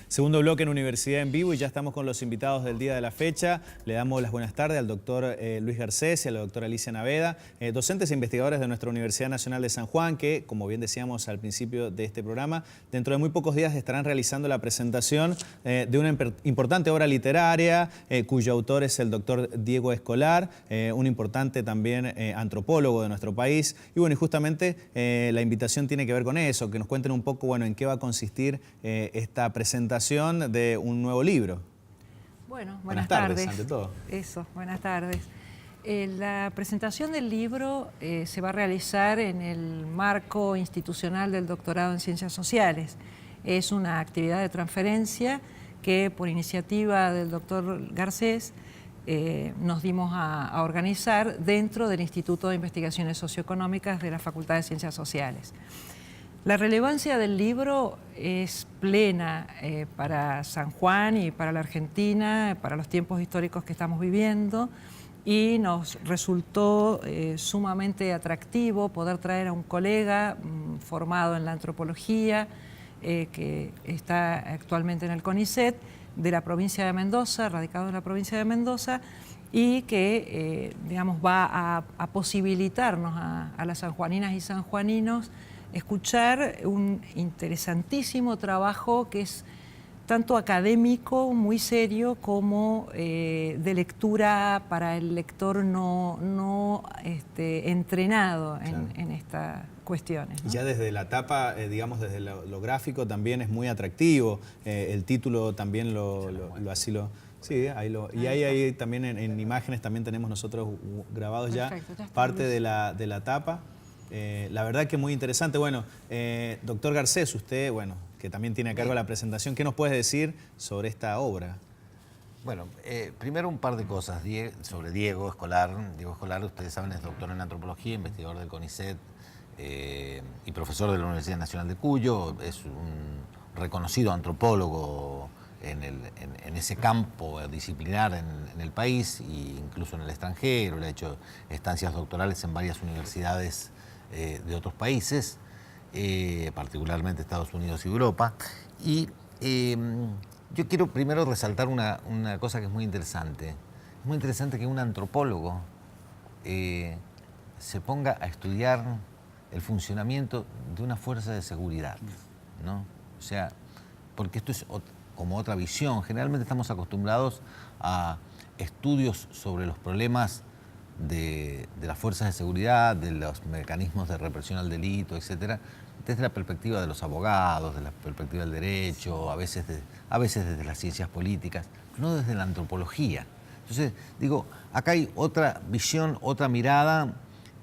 Segundo bloque en Universidad en Vivo y ya estamos con los invitados del día de la fecha. Le damos las buenas tardes al doctor Luis Garcés y a la doctora Alicia Naveda, docentes e investigadores de nuestra Universidad Nacional de San Juan, que, como bien decíamos al principio de este programa, dentro de muy pocos días estarán realizando la presentación de una importante obra literaria, cuyo autor es el doctor Diego Escolar, un importante también antropólogo de nuestro país. Y bueno, y justamente la invitación tiene que ver con eso, que nos cuenten un poco, bueno, en qué va a consistir esta presentación de un nuevo libro. Bueno, buenas tardes. Ante todo. Eso, buenas tardes. La presentación del libro se va a realizar en el marco institucional del doctorado en Ciencias Sociales. Es una actividad de transferencia que, por iniciativa del doctor Garcés, nos dimos a organizar dentro del Instituto de Investigaciones Socioeconómicas de la Facultad de Ciencias Sociales. La relevancia del libro es plena para San Juan y para la Argentina, para los tiempos históricos que estamos viviendo, y nos resultó sumamente atractivo poder traer a un colega formado en la antropología, que está actualmente en el CONICET, de la provincia de Mendoza, radicado en la provincia de Mendoza, y que digamos, va a posibilitarnos a las sanjuaninas y sanjuaninos escuchar un interesantísimo trabajo que es tanto académico, muy serio, como de lectura para el lector no entrenado en estas cuestiones, ¿no? Ya desde la tapa, digamos, desde lo gráfico también es muy atractivo. El título también así lo... Sí, y ahí también en imágenes también tenemos nosotros grabados. Perfecto, ya parte de la tapa. La verdad que muy interesante. Bueno, doctor Garcés, usted, bueno, que también tiene a cargo la presentación, ¿qué nos puede decir sobre esta obra? Bueno, primero un par de cosas sobre Diego Escolar. Diego Escolar, ustedes saben, es doctor en antropología, investigador del CONICET y profesor de la Universidad Nacional de Cuyo. Es un reconocido antropólogo en ese campo disciplinar en el país e incluso en el extranjero. Le ha hecho estancias doctorales en varias universidades de otros países, particularmente Estados Unidos y Europa. Y yo quiero primero resaltar una cosa que es muy interesante. Es muy interesante que un antropólogo se ponga a estudiar el funcionamiento de una fuerza de seguridad, ¿no? O sea, porque esto es como otra visión. Generalmente estamos acostumbrados a estudios sobre los problemas de las fuerzas de seguridad, de los mecanismos de represión al delito, etcétera, desde la perspectiva de los abogados, de la perspectiva del derecho, a veces desde las ciencias políticas, no desde la antropología. Entonces, digo, acá hay otra visión, otra mirada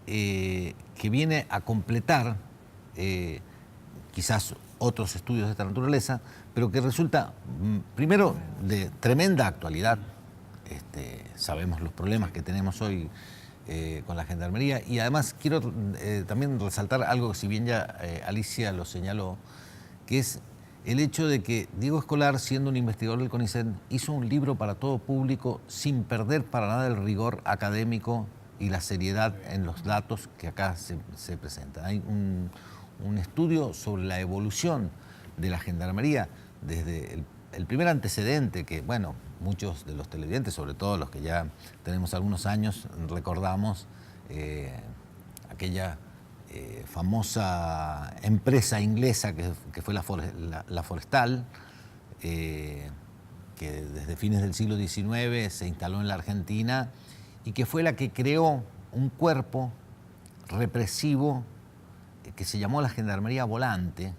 que viene a completar quizás otros estudios de esta naturaleza, pero que resulta, primero, de tremenda actualidad. Sabemos los problemas que tenemos hoy con la gendarmería, y además quiero también resaltar algo que, si bien ya Alicia lo señaló, que es el hecho de que Diego Escolar, siendo un investigador del CONICET, hizo un libro para todo público sin perder para nada el rigor académico y la seriedad en los datos que acá se presentan. Hay un estudio sobre la evolución de la gendarmería desde el primer antecedente que, bueno, muchos de los televidentes, sobre todo los que ya tenemos algunos años, recordamos aquella famosa empresa inglesa que fue la Forestal, que desde fines del siglo XIX se instaló en la Argentina y que fue la que creó un cuerpo represivo que se llamó la Gendarmería Volante,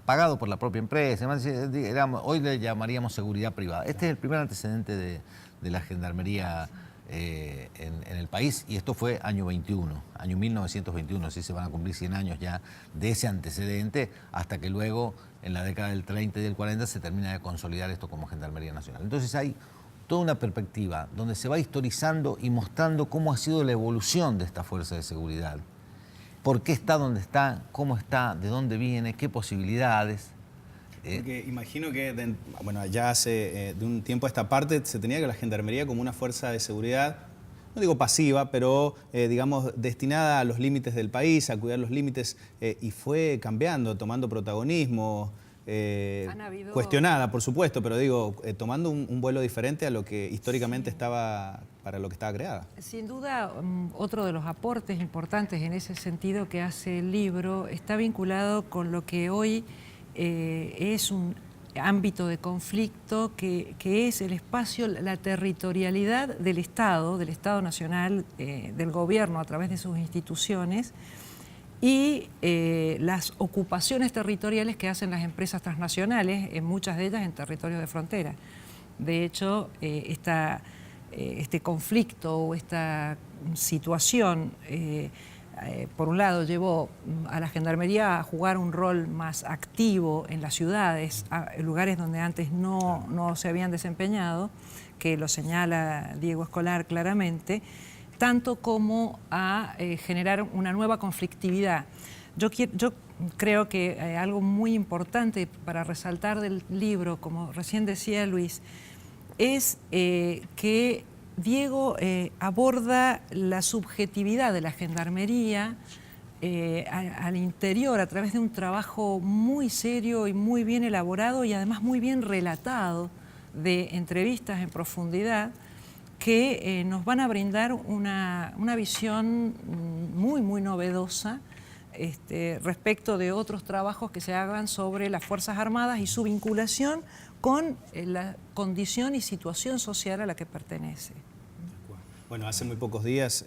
pagado por la propia empresa. Hoy le llamaríamos seguridad privada. Este es el primer antecedente de la gendarmería en el país, y esto fue año 1921, así se van a cumplir 100 años ya de ese antecedente, hasta que luego, en la década del 30 y del 40, se termina de consolidar esto como Gendarmería Nacional. Entonces hay toda una perspectiva donde se va historizando y mostrando cómo ha sido la evolución de esta fuerza de seguridad. ¿Por qué está donde está? ¿Cómo está? ¿De dónde viene? ¿Qué posibilidades? Porque imagino que, bueno, ya hace de un tiempo a esta parte se tenía que la gendarmería como una fuerza de seguridad, no digo pasiva, pero digamos destinada a los límites del país, a cuidar los límites, y fue cambiando, tomando protagonismo. cuestionada, por supuesto, pero digo, tomando un vuelo diferente a lo que históricamente estaba, para lo que estaba creada. Sin duda, otro de los aportes importantes en ese sentido que hace el libro está vinculado con lo que hoy es un ámbito de conflicto que es el espacio, la territorialidad del Estado nacional, del gobierno a través de sus instituciones, y las ocupaciones territoriales que hacen las empresas transnacionales, en muchas de ellas en territorios de frontera. De hecho, este conflicto o esta situación, por un lado, llevó a la Gendarmería a jugar un rol más activo en las ciudades, en lugares donde antes no se habían desempeñado, que lo señala Diego Escolar claramente, tanto como a generar una nueva conflictividad. Yo creo que algo muy importante para resaltar del libro, como recién decía Luis, es que Diego aborda la subjetividad de la Gendarmería al interior a través de un trabajo muy serio y muy bien elaborado y además muy bien relatado, de entrevistas en profundidad que nos van a brindar una visión muy novedosa respecto de otros trabajos que se hagan sobre las Fuerzas Armadas y su vinculación con la condición y situación social a la que pertenece. Bueno, hace muy pocos días,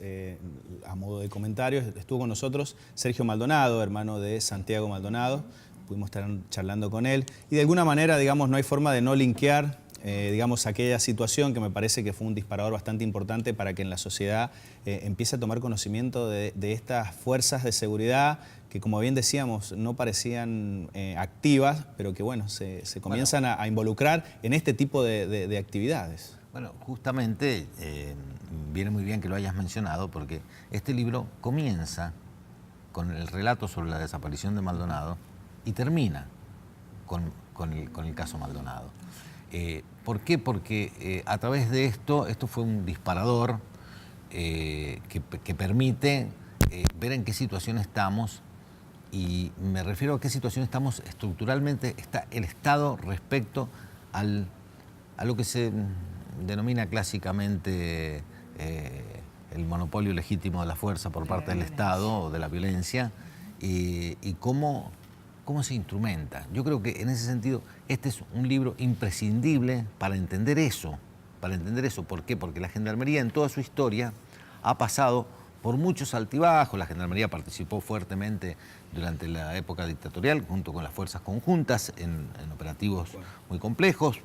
a modo de comentarios, estuvo con nosotros Sergio Maldonado, hermano de Santiago Maldonado. Pudimos estar charlando con él y de alguna manera, digamos, no hay forma de no linkear digamos, aquella situación que me parece que fue un disparador bastante importante para que en la sociedad empiece a tomar conocimiento de estas fuerzas de seguridad que, como bien decíamos, no parecían activas, pero que, bueno, se comienzan a involucrar en este tipo de actividades. Bueno, justamente viene muy bien que lo hayas mencionado, porque este libro comienza con el relato sobre la desaparición de Maldonado y termina con el caso Maldonado. ¿Por qué? Porque a través de esto fue un disparador que permite ver en qué situación estamos, y me refiero a qué situación estamos estructuralmente, está el Estado respecto a lo que se denomina clásicamente el monopolio legítimo de la fuerza por parte del Estado o de la violencia, y cómo se instrumenta. Yo creo que en ese sentido este es un libro imprescindible para entender eso. ¿Por qué? Porque la Gendarmería en toda su historia ha pasado por muchos altibajos. La Gendarmería participó fuertemente durante la época dictatorial junto con las fuerzas conjuntas en operativos muy complejos.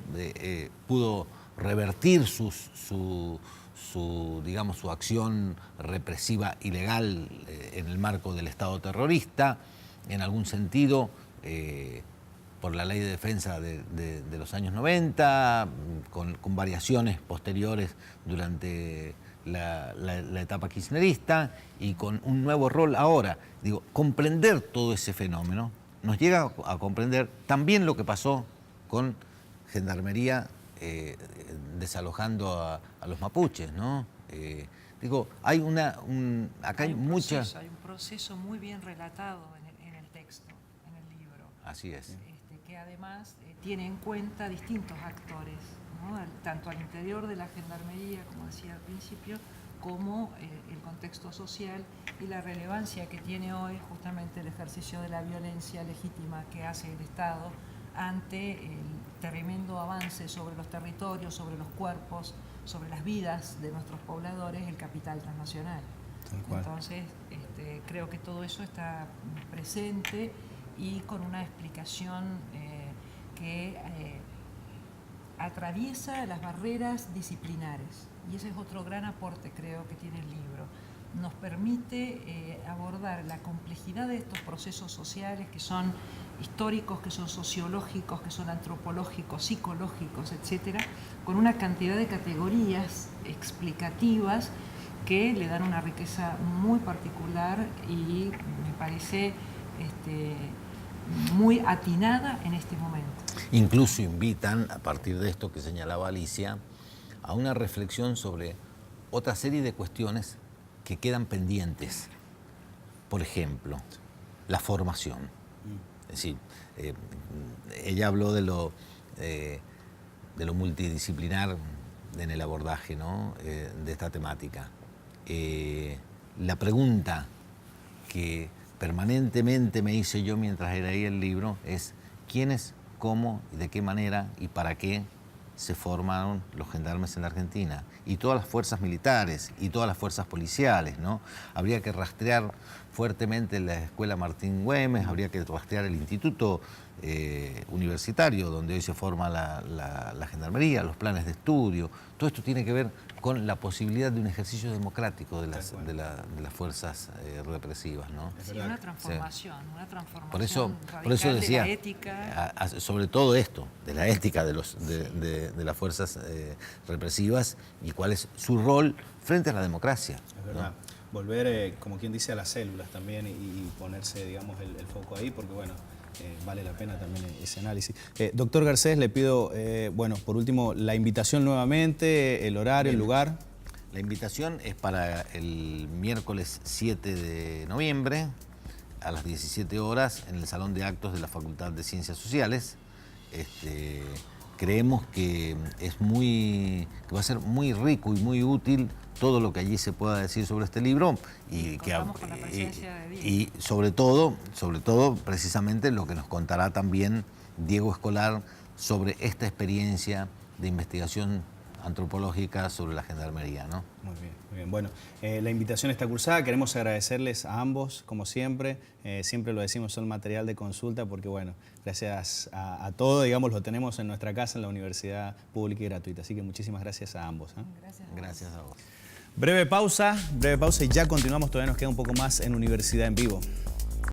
Pudo revertir su acción represiva ilegal en el marco del Estado terrorista, en algún sentido por la ley de defensa de los años 90, con variaciones posteriores durante la etapa kirchnerista y con un nuevo rol ahora. Digo, comprender todo ese fenómeno nos llega a comprender también lo que pasó con Gendarmería desalojando a los mapuches, ¿no? Digo, hay acá hay muchas... Hay un proceso muy bien relatado en el texto, en el libro. Así es. Que además tiene en cuenta distintos actores, ¿no? Tanto al interior de la Gendarmería, como decía al principio, como el contexto social y la relevancia que tiene hoy justamente el ejercicio de la violencia legítima que hace el Estado ante el tremendo avance sobre los territorios, sobre los cuerpos, sobre las vidas de nuestros pobladores, el capital transnacional. Entonces, creo que todo eso está presente y con una explicación que atraviesa las barreras disciplinares. Y ese es otro gran aporte, creo, que tiene el libro. Nos permite abordar la complejidad de estos procesos sociales que son históricos, que son sociológicos, que son antropológicos, psicológicos, etcétera, con una cantidad de categorías explicativas que le dan una riqueza muy particular y me parece muy atinada en este momento. Incluso invitan, a partir de esto que señalaba Alicia, a una reflexión sobre otra serie de cuestiones que quedan pendientes. Por ejemplo, la formación. decir, ella habló de lo multidisciplinar en el abordaje, ¿no? De esta temática. La pregunta que permanentemente me hice yo mientras leía el libro es ¿quiénes, cómo, de qué manera y para qué se formaron los gendarmes en la Argentina? Y todas las fuerzas militares y todas las fuerzas policiales, ¿no? Habría que rastrear fuertemente la Escuela Martín Güemes, habría que rastrear el Instituto Universitario, donde hoy se forma la gendarmería, los planes de estudio. Todo esto tiene que ver con la posibilidad de un ejercicio democrático de las fuerzas represivas, ¿no? Sí, una transformación, una transformación por eso radical decía, de la ética. Sobre todo esto, de la ética de las fuerzas represivas y cuál es su rol frente a la democracia. Es verdad. ¿No? Volver, como quien dice, a las células también y ponerse, digamos, el foco ahí, porque bueno, vale la pena también ese análisis. Doctor Garcés, le pido, bueno, por último, la invitación nuevamente, el horario, el lugar. La invitación es para el miércoles 7 de noviembre a las 17 horas en el Salón de Actos de la Facultad de Ciencias Sociales. Creemos que va a ser muy rico y muy útil todo lo que allí se pueda decir sobre este libro y sobre todo precisamente lo que nos contará también Diego Escolar sobre esta experiencia de investigación antropológica sobre la gendarmería, ¿no? Muy bien, muy bien. Bueno, la invitación está cursada. Queremos agradecerles a ambos, como siempre. Siempre lo decimos, son material de consulta porque, bueno, gracias a todo, digamos, lo tenemos en nuestra casa, en la Universidad Pública y Gratuita. Así que muchísimas gracias a ambos. Gracias a vos. Breve pausa y ya continuamos. Todavía nos queda un poco más en Universidad en Vivo.